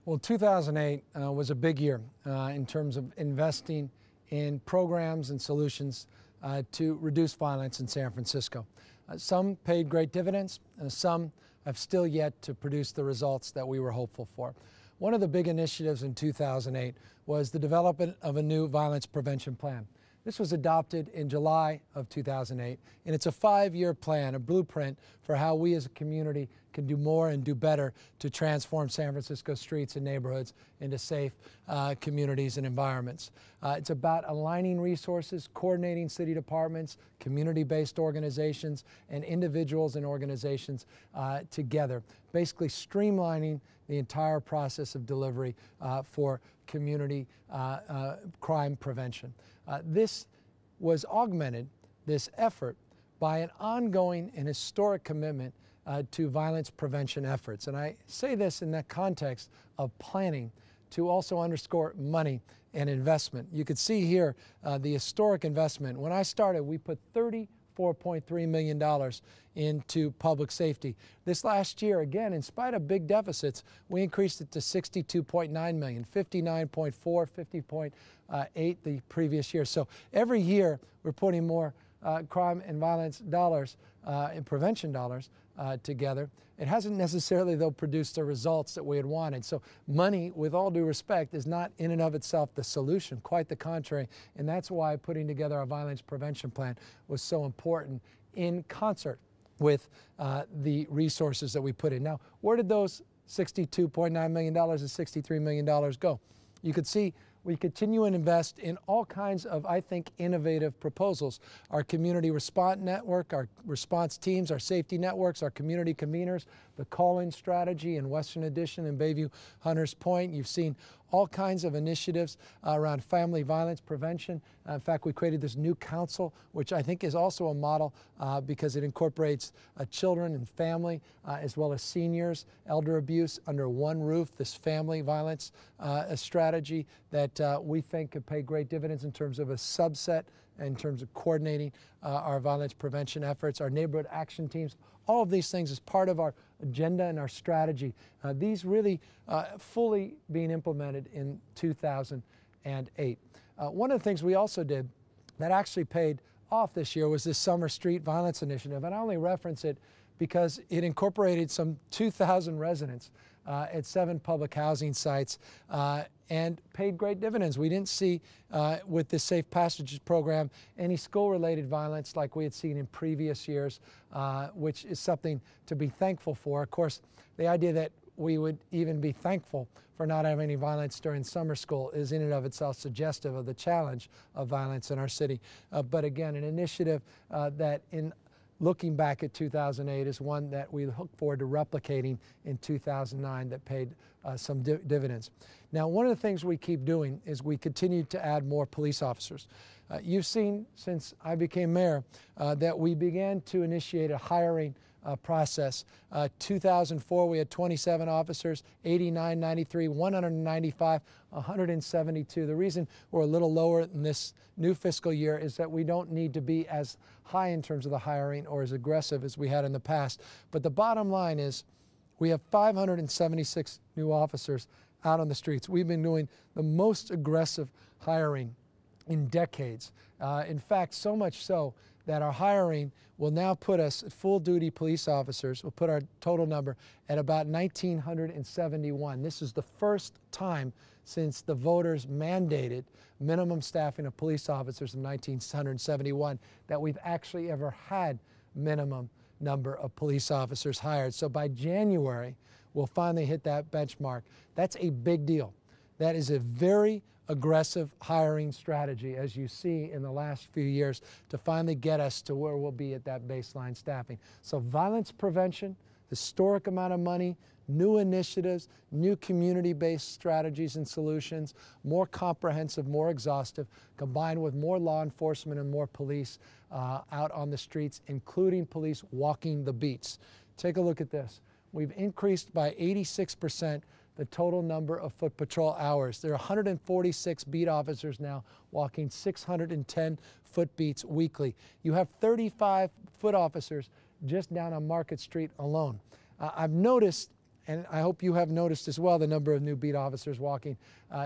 Well, 2008 was a big year in terms of investing in programs and solutions to reduce violence in San Francisco. Some paid great dividends, some have still yet to produce the results that we were hopeful for. One of the big initiatives in 2008 was the development of a new violence prevention plan. This was adopted in July of 2008, and it's a 5-year plan, a blueprint for how we as a community can do more and do better to transform San Francisco streets and neighborhoods into safe communities and environments. It's about aligning resources, coordinating city departments, community-based organizations, and individuals and organizations together, basically streamlining the entire process of delivery for community crime prevention. This was augmented, this effort, by an ongoing and historic commitment to violence prevention efforts. And I say this in that context of planning to also underscore money and investment. You could see here the historic investment. When I started, we put $34.3 million into public safety. This last year, again, in spite of big deficits, we increased it to $62.9 million, 59.4, 50.8 the previous year. So every year, we're putting more crime and violence dollars and prevention dollars together. It hasn't necessarily, though, produced the results that we had wanted. So money, with all due respect, is not in and of itself the solution, quite the contrary. And that's why putting together a violence prevention plan was so important in concert with the resources that we put in. Now, where did those $62.9 million and $63 million go? You could see we continue to invest in all kinds of, I think, innovative proposals. Our community response network, our response teams, our safety networks, our community conveners, the call-in strategy in Western Addition and Bayview Hunters Point. You've seen all kinds of initiatives around family violence prevention. In fact, we created this new council, which I think is also a model because it incorporates children and family as well as seniors, elder abuse under one roof, this family violence strategy that we think could pay great dividends in terms of a subset, in terms of coordinating our violence prevention efforts, our neighborhood action teams. All of these things as part of our agenda and our strategy. These really fully being implemented in 2008. One of the things we also did that actually paid off this year was this Summer Street Violence Initiative. And I only reference it because it incorporated some 2,000 residents at 7 public housing sites and paid great dividends. We didn't see with the Safe Passages program any school-related violence like we had seen in previous years, which is something to be thankful for. Of course, the idea that we would even be thankful for not having any violence during summer school is in and of itself suggestive of the challenge of violence in our city. But again, an initiative that in looking back at 2008 is one that we look forward to replicating in 2009 that paid some dividends. Now, one of the things we keep doing is we continue to add more police officers. You've seen since I became mayor that we began to initiate a hiring process. 2004 we had 27 officers, 89, 93, 195, 172. The reason we're a little lower in this new fiscal year is that we don't need to be as high in terms of the hiring or as aggressive as we had in the past. But the bottom line is we have 576 new officers out on the streets. We've been doing the most aggressive hiring in decades. In fact, so much so that our hiring will now put us at full-duty police officers, will put our total number at about 1,971. This is the first time since the voters mandated minimum staffing of police officers in 1971 that we've actually ever had minimum number of police officers hired. So by January, we'll finally hit that benchmark. That's a big deal. That is a very aggressive hiring strategy, as you see in the last few years, to finally get us to where we'll be at that baseline staffing. So violence prevention, historic amount of money, new initiatives, new community-based strategies and solutions, more comprehensive, more exhaustive, combined with more law enforcement and more police out on the streets, including police walking the beats. Take a look at this. We've increased by 86% the total number of foot patrol hours. There are 146 beat officers now walking 610 foot beats weekly. You have 35 foot officers just down on Market Street alone. I've noticed and I hope you have noticed as well the number of new beat officers walking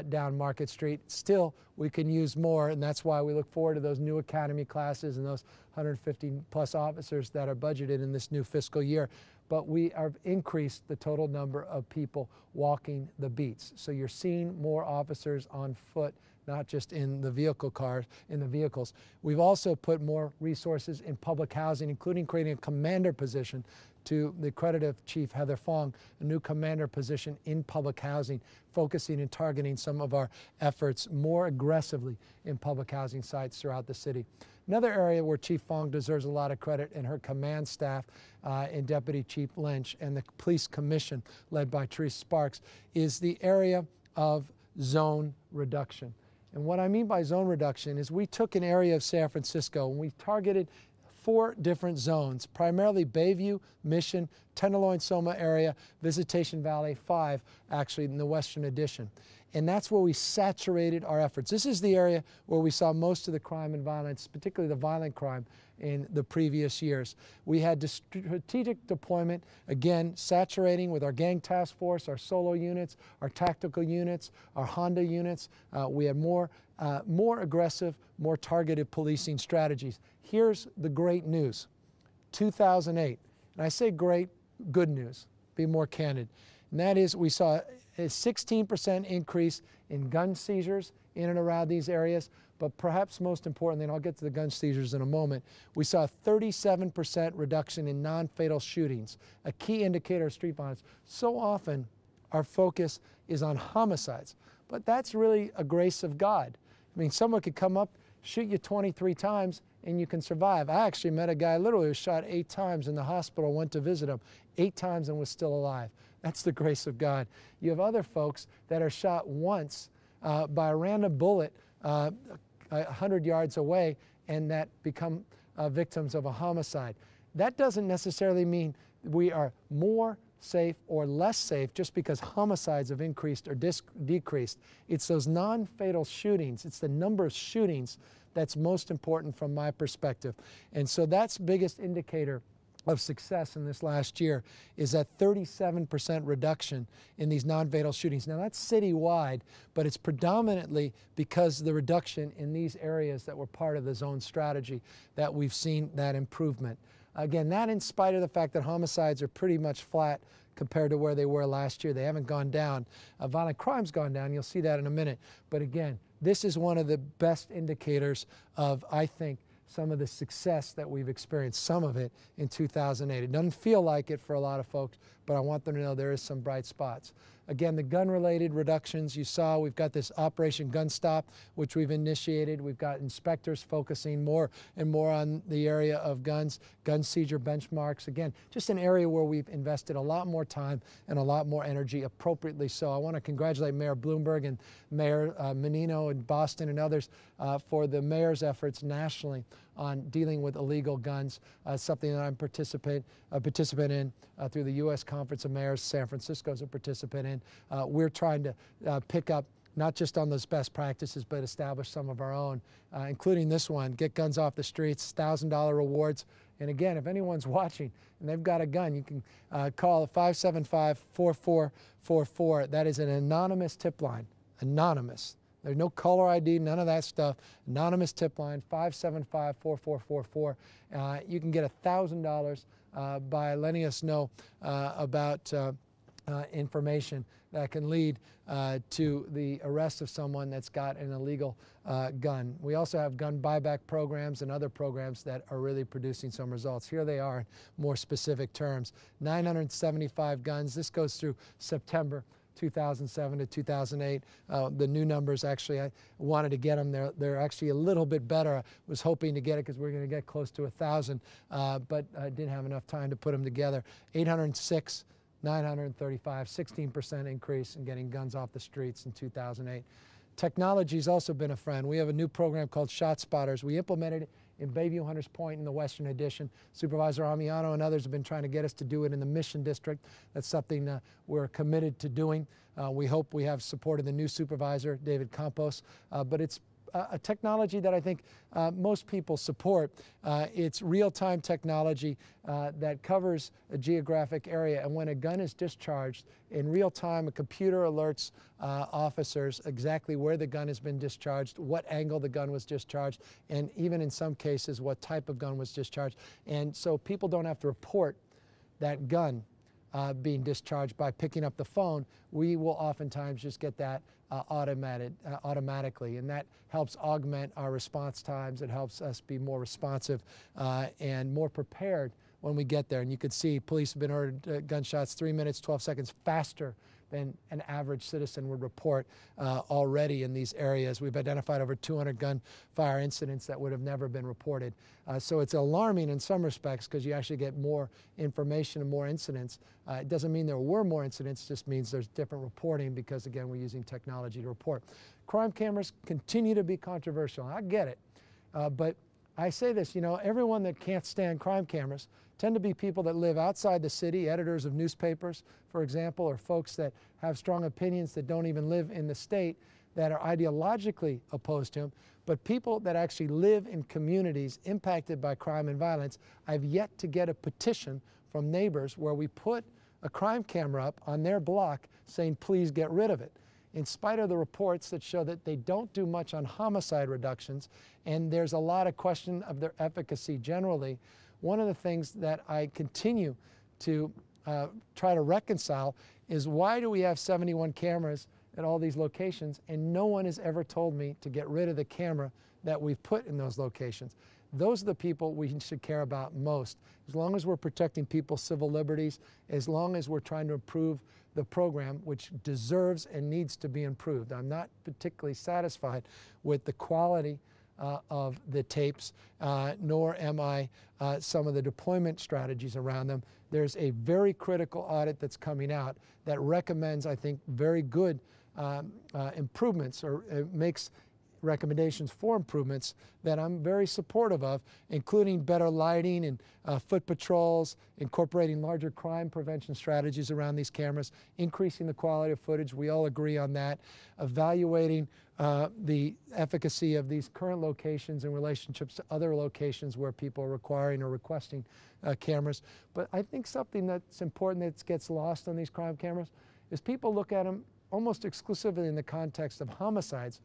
down Market Street. Still, we can use more, and that's why we look forward to those new academy classes and those 150 plus officers that are budgeted in this new fiscal year. But we have increased the total number of people walking the beats. So you're seeing more officers on foot, not just in the vehicles. We've also put more resources in public housing, including creating a commander position to the credit of Chief Heather Fong, a new commander position in public housing, focusing and targeting some of our efforts more aggressively in public housing sites throughout the city. Another area where Chief Fong deserves a lot of credit, and her command staff and Deputy Chief Lynch and the Police Commission led by Therese Sparks, is the area of zone reduction. And what I mean by zone reduction is we took an area of San Francisco and we targeted 4 different zones, primarily Bayview, Mission, Tenderloin, Soma area, Visitation Valley, 5 actually in the Western Addition. And that's where we saturated our efforts. This is the area where we saw most of the crime and violence, particularly the violent crime, in the previous years. We had strategic deployment, again, saturating with our gang task force, our solo units, our tactical units, our Honda units. We had more aggressive, more targeted policing strategies. Here's the great news. 2008, and I say great, good news, be more candid, and that is we saw a 16% increase in gun seizures in and around these areas, but perhaps most importantly, and I'll get to the gun seizures in a moment, we saw a 37% reduction in non-fatal shootings, a key indicator of street violence. So often our focus is on homicides, but that's really a grace of God. I mean, someone could come up, shoot you 23 times, and you can survive. I actually met a guy literally who was shot 8 times in the hospital, went to visit him 8 times and was still alive. That's the grace of God. You have other folks that are shot once by a random bullet 100 yards away and that become victims of a homicide. That doesn't necessarily mean we are more safe or less safe just because homicides have increased or decreased. It's those non-fatal shootings. It's the number of shootings that's most important from my perspective. And so that's the biggest indicator of success in this last year is that 37% reduction in these non-fatal shootings. Now that's citywide, but it's predominantly because of the reduction in these areas that were part of the zone strategy that we've seen that improvement. Again, that in spite of the fact that homicides are pretty much flat compared to where they were last year. They haven't gone down. Violent crime's gone down. You'll see that in a minute. But again, this is one of the best indicators of, I think, some of the success that we've experienced, some of it in 2008. It doesn't feel like it for a lot of folks, but I want them to know there is some bright spots. Again, the gun-related reductions you saw, we've got this Operation Gun Stop, which we've initiated. We've got inspectors focusing more and more on the area of guns, gun seizure benchmarks. Again, just an area where we've invested a lot more time and a lot more energy, appropriately so. I want to congratulate Mayor Bloomberg and Mayor Menino in Boston and others for the mayor's efforts nationally on dealing with illegal guns, something that I'm a participant in through the U.S. Conference of Mayors. San Francisco is a participant in. We're trying to pick up not just on those best practices, but establish some of our own, including this one, Get Guns Off the Streets, $1,000 rewards. And again, if anyone's watching and they've got a gun, you can call 575-4444. That is an anonymous tip line, anonymous. There's no caller ID, none of that stuff. Anonymous tip line, 575-4444. You can get $1,000 by letting us know about information that can lead to the arrest of someone that's got an illegal gun. We also have gun buyback programs and other programs that are really producing some results. Here they are in more specific terms. 975 guns. This goes through September 2007 to 2008. The new numbers, actually, I wanted to get them. They're actually a little bit better. I was hoping to get it because we're going to get close to 1,000, but I didn't have enough time to put them together. 806, 935, 16% increase in getting guns off the streets in 2008. Technology's also been a friend. We have a new program called Shot Spotters. We implemented it in Bayview Hunters Point in the Western Addition. Supervisor Amiano and others have been trying to get us to do it in the Mission District. That's something we're committed to doing. We hope we have support of the new supervisor, David Campos, but it's a technology that I think most people support. It's real-time technology that covers a geographic area, and when a gun is discharged, in real time a computer alerts officers exactly where the gun has been discharged, what angle the gun was discharged, and even in some cases what type of gun was discharged. And so people don't have to report that gun being discharged by picking up the phone. We will oftentimes just get that automatically, and that helps augment our response times. It helps us be more responsive and more prepared when we get there. And you could see police have been ordered gunshots 3 minutes, 12 seconds faster than an average citizen would report already in these areas. We've identified over 200 gunfire incidents that would have never been reported. So it's alarming in some respects because you actually get more information and more incidents. It doesn't mean there were more incidents, it just means there's different reporting because, again, we're using technology to report. Crime cameras continue to be controversial. I get it, but I say this, you know, everyone that can't stand crime cameras tend to be people that live outside the city, editors of newspapers, for example, or folks that have strong opinions that don't even live in the state, that are ideologically opposed to them. But people that actually live in communities impacted by crime and violence, I've yet to get a petition from neighbors where we put a crime camera up on their block saying, please get rid of it. In spite of the reports that show that they don't do much on homicide reductions, and there's a lot of question of their efficacy generally, one of the things that I continue to try to reconcile is why do we have 71 cameras at all these locations and no one has ever told me to get rid of the camera that we've put in those locations? Those are the people we should care about most. As long as we're protecting people's civil liberties, as long as we're trying to improve the program, which deserves and needs to be improved. I'm not particularly satisfied with the quality of the tapes, nor am I some of the deployment strategies around them. There's a very critical audit that's coming out that recommends, I think, very good improvements, or makes recommendations for improvements that I'm very supportive of, including better lighting and foot patrols, incorporating larger crime prevention strategies around these cameras, increasing the quality of footage. We all agree on that. Evaluating the efficacy of these current locations in relationships to other locations where people are requiring or requesting cameras. But I think something that's important that gets lost on these crime cameras is people look at them almost exclusively in the context of homicides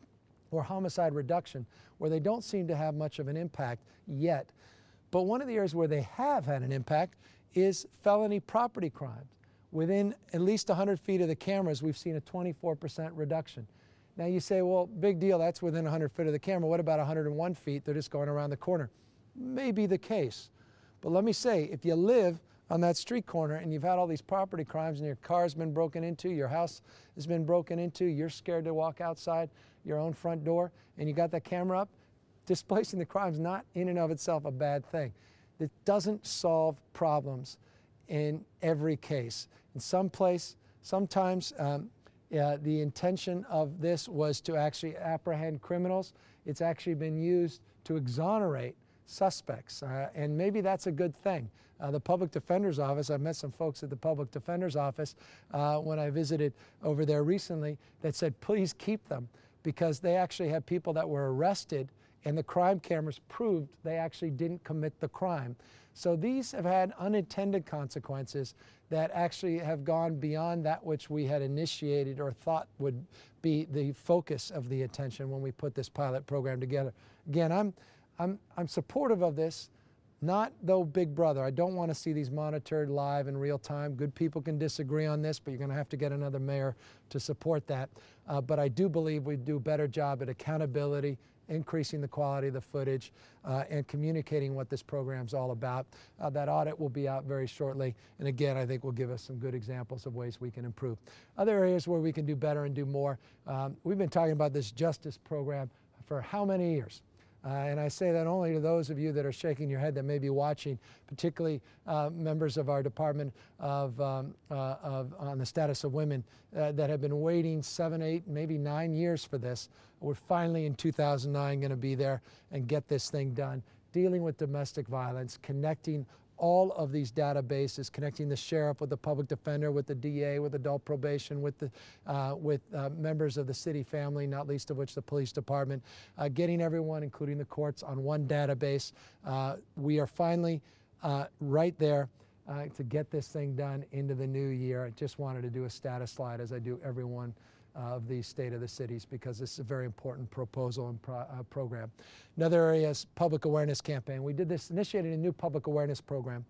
or homicide reduction, where they don't seem to have much of an impact yet. But one of the areas where they have had an impact is felony property crimes. Within at least 100 feet of the cameras, we've seen a 24% reduction. Now you say, well, big deal, that's within 100 feet of the camera. What about 101 feet? They're just going around the corner. May be the case. But let me say, if you live on that street corner and you've had all these property crimes and your car's been broken into, your house has been broken into, you're scared to walk outside your own front door, and you got that camera up, displacing the crime's not in and of itself a bad thing. It doesn't solve problems in every case. In some place, sometimes the intention of this was to actually apprehend criminals. It's actually been used to exonerate suspects, and maybe that's a good thing. The Public Defender's Office, I met some folks at the Public Defender's Office when I visited over there recently that said, please keep them, because they actually had people that were arrested and the crime cameras proved they actually didn't commit the crime. So these have had unintended consequences that actually have gone beyond that which we had initiated or thought would be the focus of the attention when we put this pilot program together. Again, I'm supportive of this, not though Big Brother. I don't want to see these monitored live in real time. Good people can disagree on this, but you're going to have to get another mayor to support that. But I do believe we do a better job at accountability, increasing the quality of the footage, and communicating what this program's all about. That audit will be out very shortly, and again, I think will give us some good examples of ways we can improve. Other areas where we can do better and do more. We've been talking about this justice program for how many years? And I say that only to those of you that are shaking your head that may be watching, particularly members of our Department on the Status of Women that have been waiting 7, 8, maybe 9 years for this. We're finally in 2009 going to be there and get this thing done. Dealing with domestic violence, connecting all of these databases, connecting the sheriff with the public defender, with the DA, with adult probation, with members of the city family, not least of which the police department, getting everyone, including the courts, on one database. We are finally right there to get this thing done into the new year. I just wanted to do a status slide, as I do every one of these State of the Cities, because this is a very important proposal and program. Another area is public awareness campaign. We initiated a new public awareness program.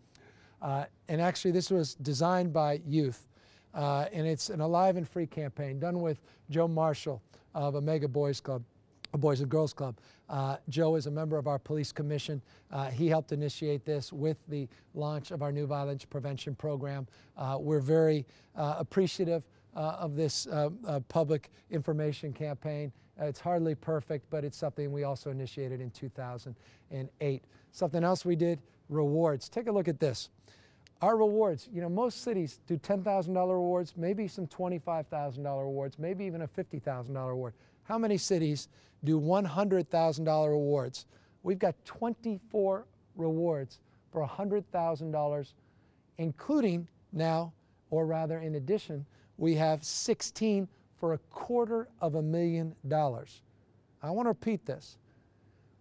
And actually this was designed by youth. And it's an alive and free campaign done with Joe Marshall of Omega Boys Club, Boys and Girls Club. Joe is a member of our police commission. He helped initiate this with the launch of our new violence prevention program. We're very appreciative of this public information campaign. It's hardly perfect, but it's something we also initiated in 2008. Something else we did, rewards. Take a look at this. Our rewards, you know, most cities do $10,000 rewards, maybe some $25,000 rewards, maybe even a $50,000 reward. How many cities do $100,000 rewards? We've got 24 rewards for $100,000, including now, or rather in addition, we have 16 for $250,000. I want to repeat this.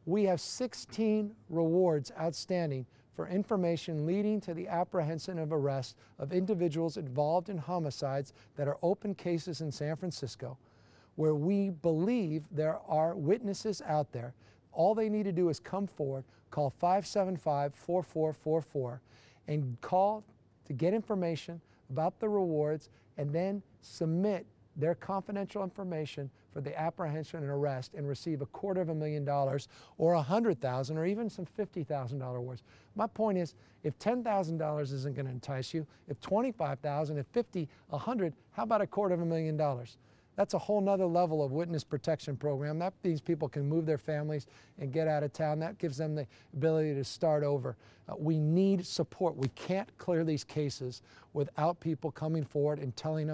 We have 16 rewards outstanding for information leading to the apprehension of arrest of individuals involved in homicides that are open cases in San Francisco, where we believe there are witnesses out there. All they need to do is come forward, call 575-4444, and call to get information about the rewards, and then submit their confidential information for the apprehension and arrest, and receive $250,000 or $100,000 or even some $50,000 rewards. My point is, if $10,000 isn't going to entice you, if $25,000, if $50,000, $100,000, how about $250,000? That's a whole nother level of witness protection program. That means people can move their families and get out of town. That gives them the ability to start over. We need support. We can't clear these cases without people coming forward and telling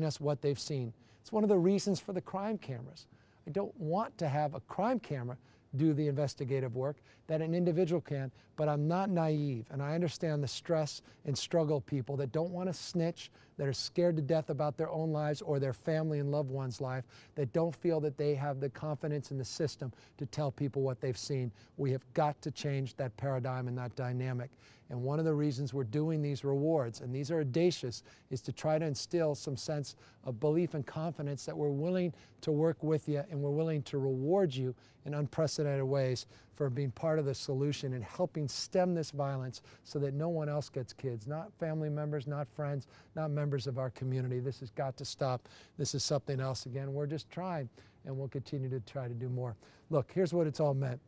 us what they've seen. It's one of the reasons for the crime cameras. I don't want to have a crime camera do the investigative work that an individual can, but I'm not naive, and I understand the stress and struggle of people that don't want to snitch, that are scared to death about their own lives or their family and loved one's life, that don't feel that they have the confidence in the system to tell people what they've seen. We have got to change that paradigm and that dynamic. And one of the reasons we're doing these rewards, and these are audacious, is to try to instill some sense of belief and confidence that we're willing to work with you and we're willing to reward you in unprecedented ways for being part of the solution and helping stem this violence so that no one else gets kids, not family members, not friends, not members of our community. This has got to stop. This is something else. Again, we're just trying, and we'll continue to try to do more. Look, here's what it's all meant.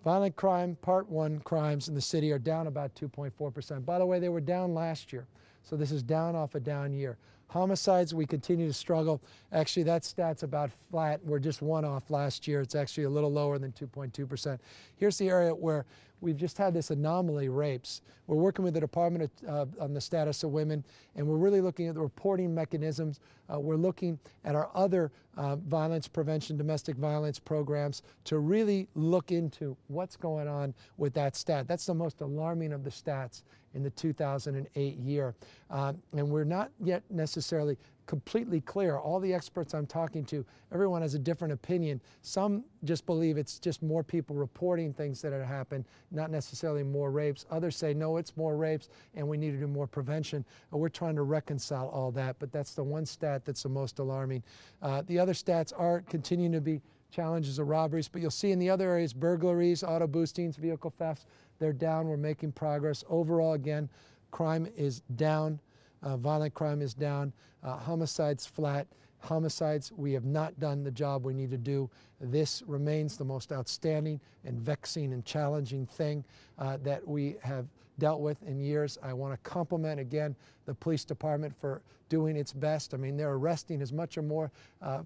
Violent crime, Part 1 crimes in the city are down about 2.4%. By the way, they were down last year, so this is down off a down year. Homicides, we continue to struggle. Actually, that stat's about flat. We're just one off last year. It's actually a little lower than 2.2%. Here's the area where we've just had this anomaly, rapes. We're working with the Department on the status of women, and we're really looking at the reporting mechanisms. We're looking at our other violence prevention, domestic violence programs to really look into what's going on with that stat. That's the most alarming of the stats in the 2008 year. And we're not yet necessarily completely clear. All the experts I'm talking to, everyone has a different opinion. Some just believe it's just more people reporting things that have happened, not necessarily more rapes. Others say, no, it's more rapes and we need to do more prevention. And we're trying to reconcile all that, but that's the one stat that's the most alarming. The other stats are continuing to be challenges of robberies, but you'll see in the other areas, burglaries, auto boostings, vehicle thefts, they're down. We're making progress. Overall, again, crime is down. Violent crime is down. Homicides flat. Homicides, we have not done the job we need to do. This remains the most outstanding and vexing and challenging thing that we have dealt with in years. I want to compliment again the police department for doing its best. I mean, they're arresting as much or more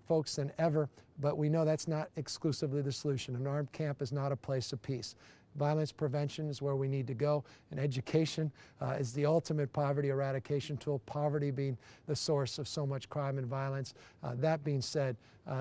folks than ever, but we know that's not exclusively the solution. An armed camp is not a place of peace. Violence prevention is where we need to go, and education is the ultimate poverty eradication tool, poverty being the source of so much crime and violence. That being said,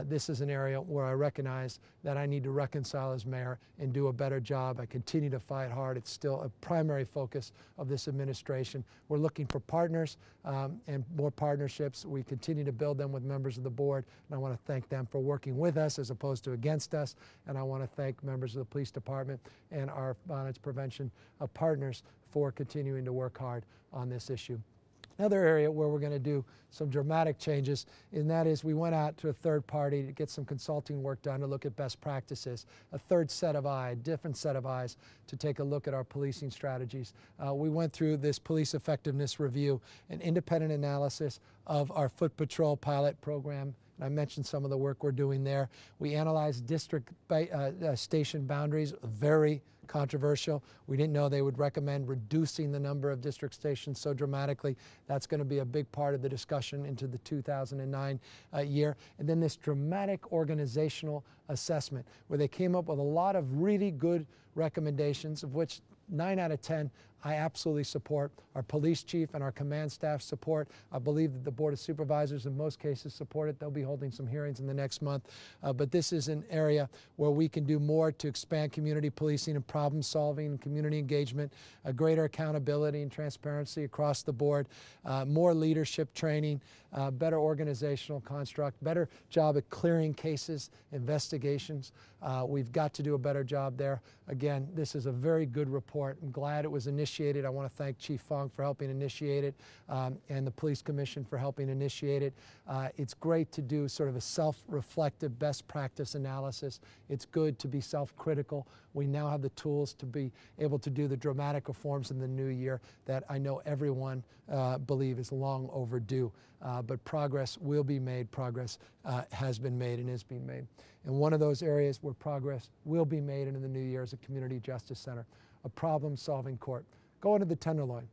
this is an area where I recognize that I need to reconcile as mayor and do a better job. I continue to fight hard. It's still a primary focus of this administration. We're looking for partners and more partnerships. We continue to build them with members of the board, and I want to thank them for working with us as opposed to against us. And I want to thank members of the police department and our violence prevention partners for continuing to work hard on this issue. Another area where we're going to do some dramatic changes, and that is we went out to a third party to get some consulting work done to look at best practices, a third set of eyes, different set of eyes to take a look at our policing strategies. We went through this police effectiveness review, an independent analysis of our foot patrol pilot program. I mentioned some of the work we're doing there. We analyzed district station boundaries, very controversial. We didn't know they would recommend reducing the number of district stations so dramatically. That's going to be a big part of the discussion into the 2009 year. And then this dramatic organizational assessment where they came up with a lot of really good recommendations, of which 9 out of 10 I absolutely support. Our police chief and our command staff support. I believe that the Board of Supervisors in most cases support it. They'll be holding some hearings in the next month. But this is an area where we can do more to expand community policing and problem solving and community engagement, greater accountability and transparency across the board, more leadership training, better organizational construct, better job at clearing cases, investigations. We've got to do a better job there. Again, this is a very good report. I'm glad it was initiated. I want to thank Chief Fong for helping initiate it and the Police Commission for helping initiate it. It's great to do sort of a self-reflective best practice analysis. It's good to be self-critical. We now have the tools to be able to do the dramatic reforms in the new year that I know everyone believe is long overdue. But progress will be made. Progress has been made and is being made. And one of those areas where progress will be made in the new year is a community justice center, a problem-solving court. Go into the Tenderloin.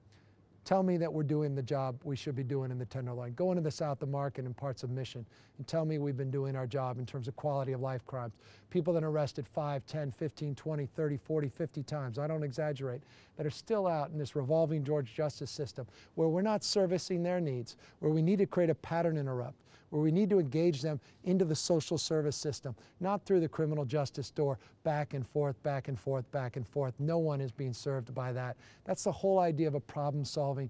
Tell me that we're doing the job we should be doing in the Tenderloin. Go into the South of Market and parts of Mission and tell me we've been doing our job in terms of quality of life crimes. People that are arrested 5, 10, 15, 20, 30, 40, 50 times, I don't exaggerate, that are still out in this revolving George justice system where we're not servicing their needs, where we need to create a pattern interrupt, where we need to engage them into the social service system, not through the criminal justice door, back and forth, back and forth, back and forth. No one is being served by that. That's the whole idea of a problem-solving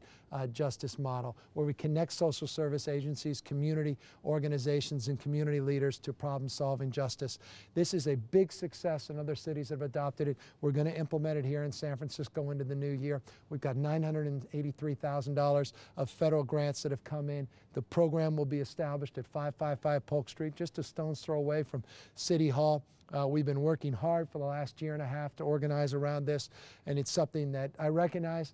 justice model, where we connect social service agencies, community organizations, and community leaders to problem-solving justice. This is a big success, and other cities have adopted it. We're going to implement it here in San Francisco into the new year. We've got $983,000 of federal grants that have come in. The program will be established at 555 Polk Street, just a stone's throw away from City Hall. We've been working hard for the last year and a half to organize around this, and it's something that I recognize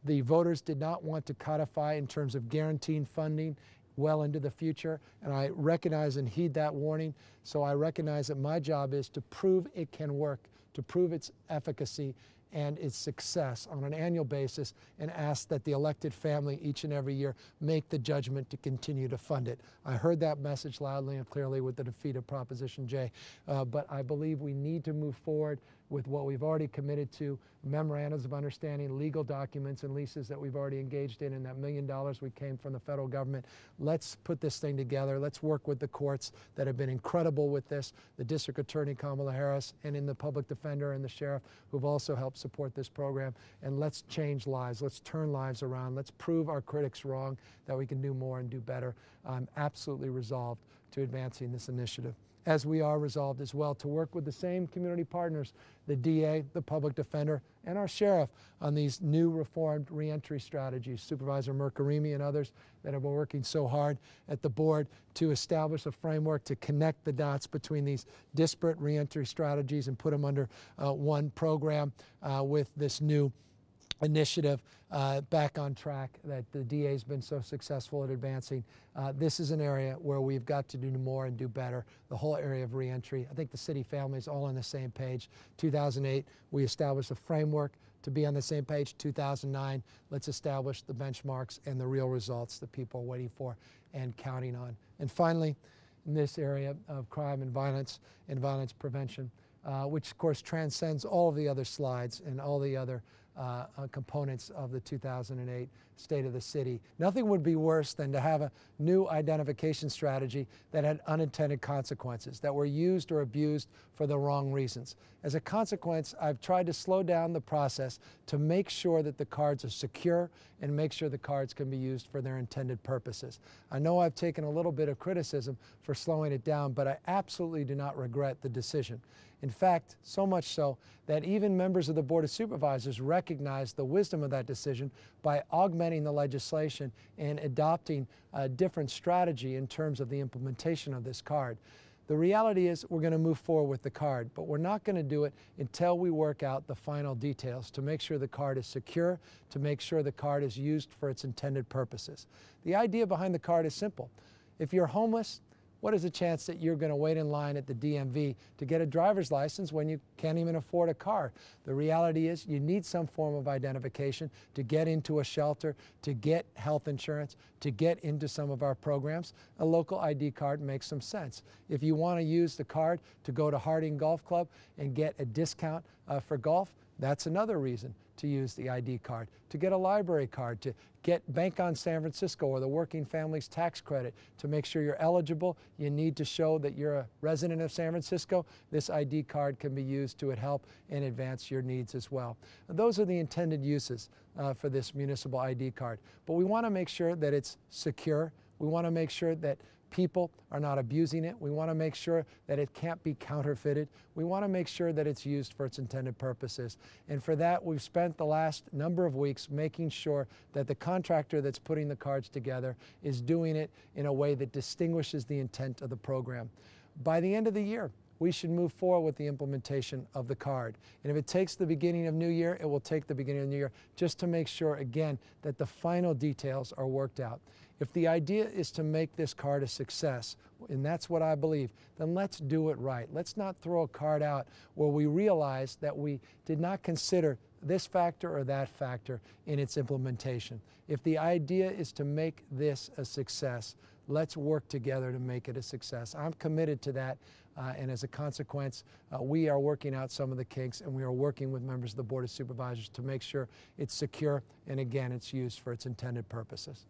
the voters did not want to codify in terms of guaranteeing funding well into the future, and I recognize and heed that warning. So I recognize that my job is to prove it can work, to prove its efficacy and its success on an annual basis, and ask that the elected family each and every year make the judgment to continue to fund it. I heard that message loudly and clearly with the defeat of Proposition J, but I believe we need to move forward with what we've already committed to, memorandums of understanding, legal documents and leases that we've already engaged in, and that $1 million we came from the federal government. Let's put this thing together. Let's work with the courts that have been incredible with this, the District Attorney Kamala Harris, and in the public defender and the sheriff who've also helped support this program. And let's change lives. Let's turn lives around. Let's prove our critics wrong, that we can do more and do better. I'm absolutely resolved to advancing this initiative, as we are resolved as well to work with the same community partners, the DA, the public defender, and our sheriff on these new reformed reentry strategies. Supervisor Mercarimi and others that have been working so hard at the board to establish a framework to connect the dots between these disparate reentry strategies and put them under one program with this new initiative back on track that the DA has been so successful at advancing. This is an area where we've got to do more and do better, the whole area of reentry. I think the city family is all on the same page. 2008, we established a framework to be on the same page. 2009, let's establish the benchmarks and the real results that people are waiting for and counting on. And finally, in this area of crime and violence prevention, which of course transcends all of the other slides and all the other components of the 2008 State of the City. Nothing would be worse than to have a new identification strategy that had unintended consequences, that were used or abused for the wrong reasons. As a consequence, I've tried to slow down the process to make sure that the cards are secure and make sure the cards can be used for their intended purposes. I know I've taken a little bit of criticism for slowing it down, but I absolutely do not regret the decision. In fact, so much so that even members of the Board of Supervisors recognized the wisdom of that decision by augmenting the legislation and adopting a different strategy in terms of the implementation of this card. The reality is we're going to move forward with the card, but we're not going to do it until we work out the final details to make sure the card is secure, to make sure the card is used for its intended purposes. The idea behind the card is simple. If you're homeless, what is the chance that you're going to wait in line at the DMV to get a driver's license when you can't even afford a car? The reality is you need some form of identification to get into a shelter, to get health insurance, to get into some of our programs. A local ID card makes some sense. If you want to use the card to go to Harding Golf Club and get a discount for golf, that's another reason to use the ID card. To get a library card, to get Bank on San Francisco or the Working Families Tax Credit, to make sure you're eligible, you need to show that you're a resident of San Francisco. This ID card can be used to help and advance your needs as well. Those are the intended uses for this municipal ID card. But we want to make sure that it's secure. We want to make sure that people are not abusing it. We want to make sure that it can't be counterfeited. We want to make sure that it's used for its intended purposes. And for that, we've spent the last number of weeks making sure that the contractor that's putting the cards together is doing it in a way that distinguishes the intent of the program. By the end of the year, we should move forward with the implementation of the card. And if it takes the beginning of New Year, it will take the beginning of New Year, just to make sure, again, that the final details are worked out. If the idea is to make this card a success, and that's what I believe, then let's do it right. Let's not throw a card out where we realize that we did not consider this factor or that factor in its implementation. If the idea is to make this a success, let's work together to make it a success. I'm committed to that, and as a consequence, we are working out some of the kinks, and we are working with members of the Board of Supervisors to make sure it's secure and, again, it's used for its intended purposes.